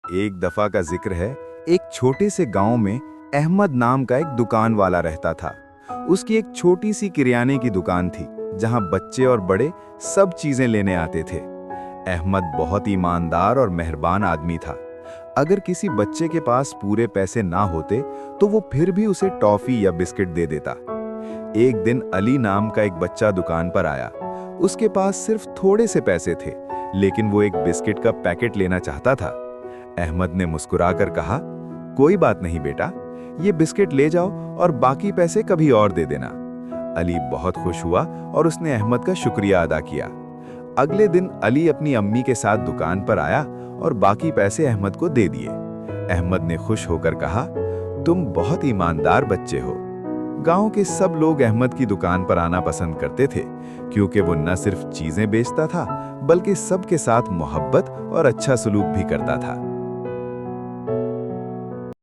एक दफा का जिक्र है। एक छोटे से गांव में अहमद नाम का एक दुकान वाला रहता था। उसकी एक छोटी सी किराने की दुकान थी, जहां बच्चे और बड़े सब चीजें लेने आते थे। अहमद बहुत ईमानदार और मेहरबान आदमी था। अगर किसी बच्चे के पास पूरे पैसे ना होते तो वो फिर भी उसे टॉफी या बिस्किट दे देता। एक दिन अली नाम का एक बच्चा दुकान पर आया। उसके पास सिर्फ थोड़े से पैसे थे, लेकिन वो एक बिस्किट का पैकेट लेना चाहता था। अहमद ने मुस्कुराकर कहा, कोई बात नहीं बेटा, ये बिस्किट ले जाओ और बाकी पैसे कभी और दे देना। अली बहुत खुश हुआ और उसने अहमद का शुक्रिया अदा किया। अगले दिन अली अपनी अम्मी के साथ दुकान पर आया और बाकी पैसे अहमद को दे दिए। अहमद ने खुश होकर कहा, तुम बहुत ईमानदार बच्चे हो। गांव के सब लोग अहमद की दुकान पर आना पसंद करते थे, क्योंकि वो न सिर्फ चीजें बेचता था, बल्कि सबके साथ मोहब्बत और अच्छा सलूक भी करता था।